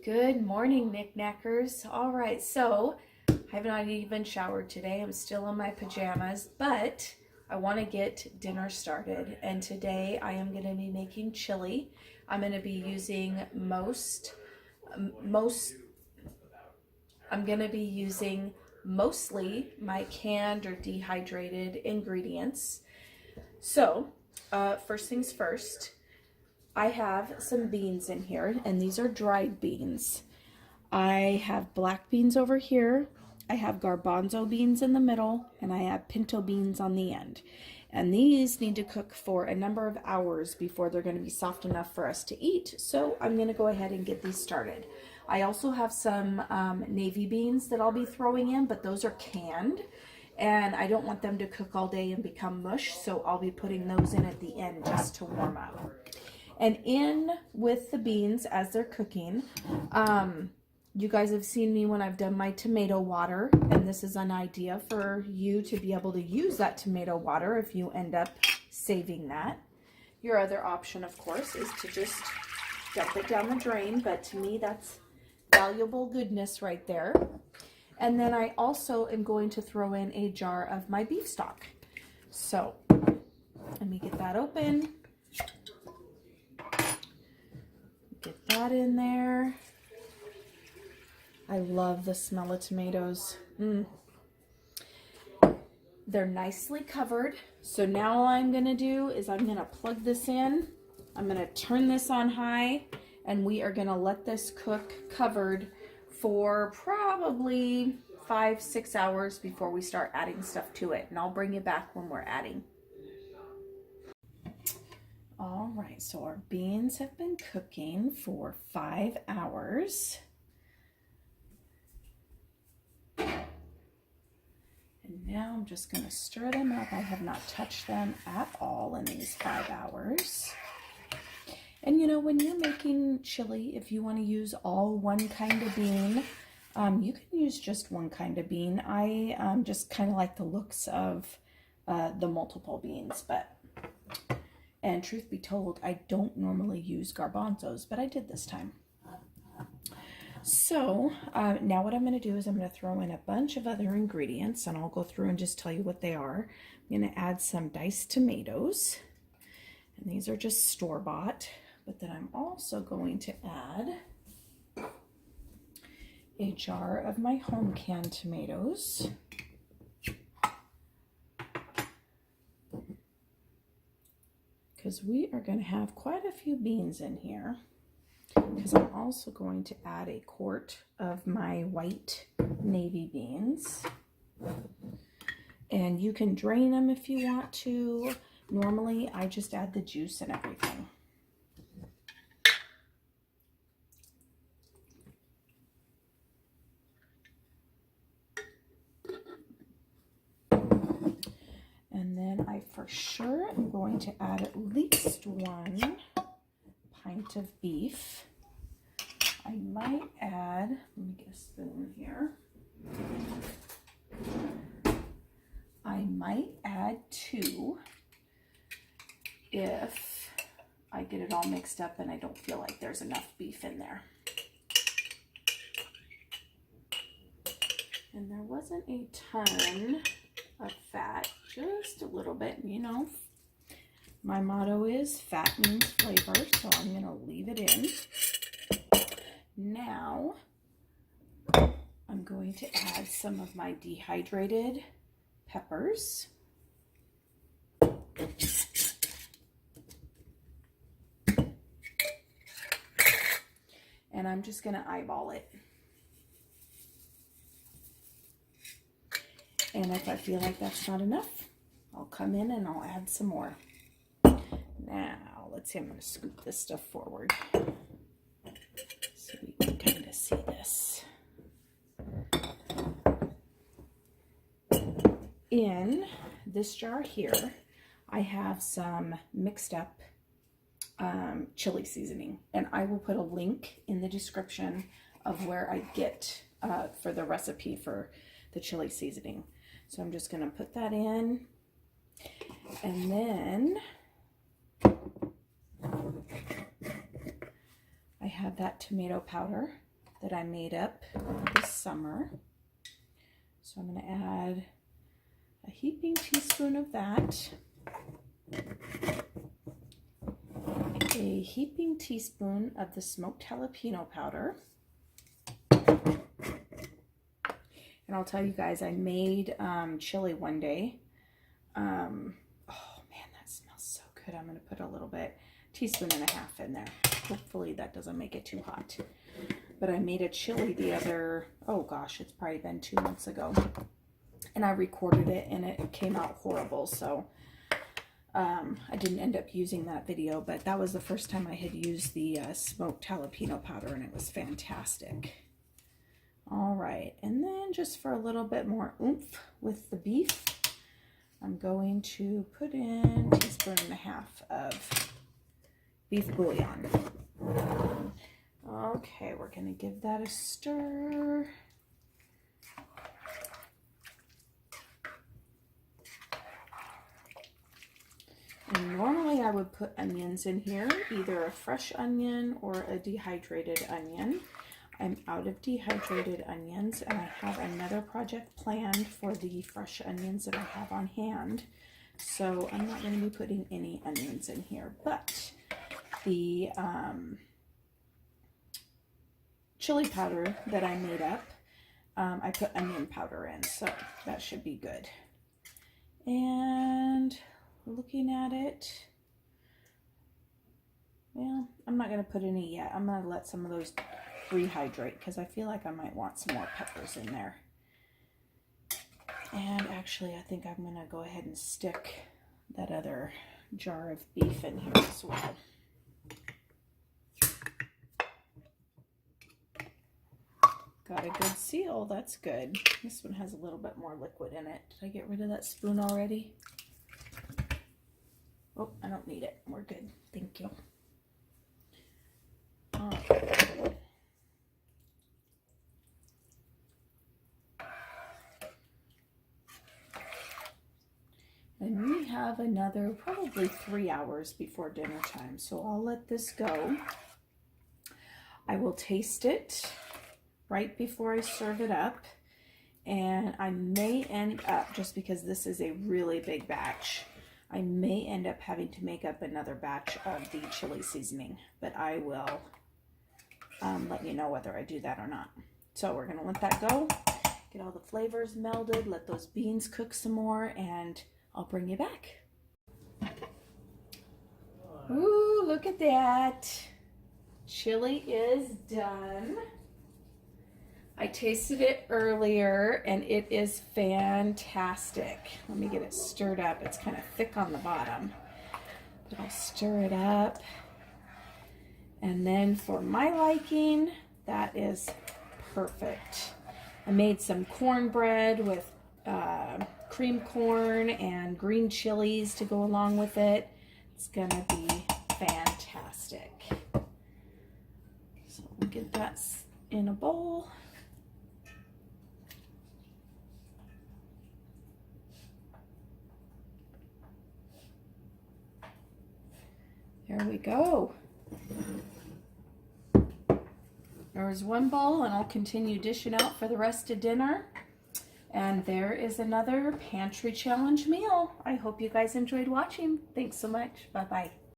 Good morning, NicNaccers. All right, so I have not even showered today. I'm still in my pajamas, but I want to get dinner started. And today I am going to be making chili. I'm going to be using mostly my canned or dehydrated ingredients. So, first things first. I have some beans in here, and these are dried beans. I have black beans over here. I have garbanzo beans in the middle, and I have pinto beans on the end. And these need to cook for a number of hours before they're going to be soft enough for us to eat. So I'm going to go ahead and get these started. I also have some navy beans that I'll be throwing in, but those are canned. And I don't want them to cook all day and become mush, so I'll be putting those in at the end just to warm up. And in with the beans as they're cooking, you guys have seen me when I've done my tomato water, and this is an idea for you to be able to use that tomato water if you end up saving that. Your other option, of course, is to just dump it down the drain, but to me that's valuable goodness right there. And then I also am going to throw in a jar of my beef stock. So let me get that open. Get that in there. I love the smell of tomatoes. They're nicely covered. So now all I'm going to do is I'm going to plug this in. I'm going to turn this on high, and we are going to let this cook covered for probably 5-6 hours before we start adding stuff to it. And I'll bring you back when we're adding. All right, so our beans have been cooking for 5 hours. And now I'm just going to stir them up. I have not touched them at all in these 5 hours. And you know, when you're making chili, if you want to use all one kind of bean, you can use just one kind of bean. I just kind of like the looks of the multiple beans, and truth be told, I don't normally use garbanzos, but I did this time. So now what I'm going to do is I'm going to throw in a bunch of other ingredients, and I'll go through and just tell you what they are. I'm going to add some diced tomatoes, and these are just store-bought, but then I'm also going to add a jar of my home canned tomatoes. Because we are going to have quite a few beans in here. Because I'm also going to add a quart of my white navy beans. And you can drain them if you want to. Normally, I just add the juice and everything. And then I for sure am going to add at least 1 pint of beef. I might add, let me get a spoon here. I might add 2 if I get it all mixed up and I don't feel like there's enough beef in there. And there wasn't a ton of fat, just a little bit, you know. My motto is fat means flavor, so I'm going to leave it in. Now, I'm going to add some of my dehydrated peppers. And I'm just going to eyeball it. And if I feel like that's not enough, I'll come in and I'll add some more. Now, let's see, I'm going to scoop this stuff forward so we can kind of see this. In this jar here, I have some mixed up chili seasoning, and I will put a link in the description of where I get for the recipe for the chili seasoning. So I'm just going to put that in, and then I have that tomato powder that I made up this summer. So I'm going to add a heaping teaspoon of that, a heaping teaspoon of the smoked jalapeno powder. And I'll tell you guys, I made chili one day. Oh man, that smells so good. I'm going to put a little bit, teaspoon and a half in there. Hopefully that doesn't make it too hot. But I made a chili the other, oh gosh, it's probably been 2 months ago. And I recorded it and it came out horrible. So I didn't end up using that video, but that was the first time I had used the smoked jalapeno powder and it was fantastic. All right, and then just for a little bit more oomph with the beef, I'm going to put in a teaspoon and a half of beef bouillon. Okay, we're going to give that a stir. And normally I would put onions in here, either a fresh onion or a dehydrated onion. I'm out of dehydrated onions and I have another project planned for the fresh onions that I have on hand. So I'm not going to be putting any onions in here, but the chili powder that I made up, I put onion powder in, so that should be good. And looking at it, well, I'm not going to put any yet. I'm going to let some of those rehydrate because I feel like I might want some more peppers in there. And actually, I think I'm going to go ahead and stick that other jar of beef in here as well. Got a good seal. That's good. This one has a little bit more liquid in it. Did I get rid of that spoon already? Oh, I don't need it. We're good. Thank you. Okay. And we have another probably 3 hours before dinner time. So I'll let this go. I will taste it right before I serve it up. And I may end up, just because this is a really big batch, I may end up having to make up another batch of the chili seasoning. But I will let you know whether I do that or not. So we're going to let that go. Get all the flavors melded. Let those beans cook some more. And I'll bring you back. Ooh, look at that. Chili is done. I tasted it earlier and it is fantastic. Let me get it stirred up. It's kind of thick on the bottom, but I'll stir it up. And then for my liking, that is perfect. I made some cornbread with cream corn and green chilies to go along with it. It's gonna be fantastic. So we'll get that in a bowl. There we go. There's one bowl and I'll continue dishing out for the rest of dinner. And there is another Pantry Challenge meal. I hope you guys enjoyed watching. Thanks so much. Bye-bye.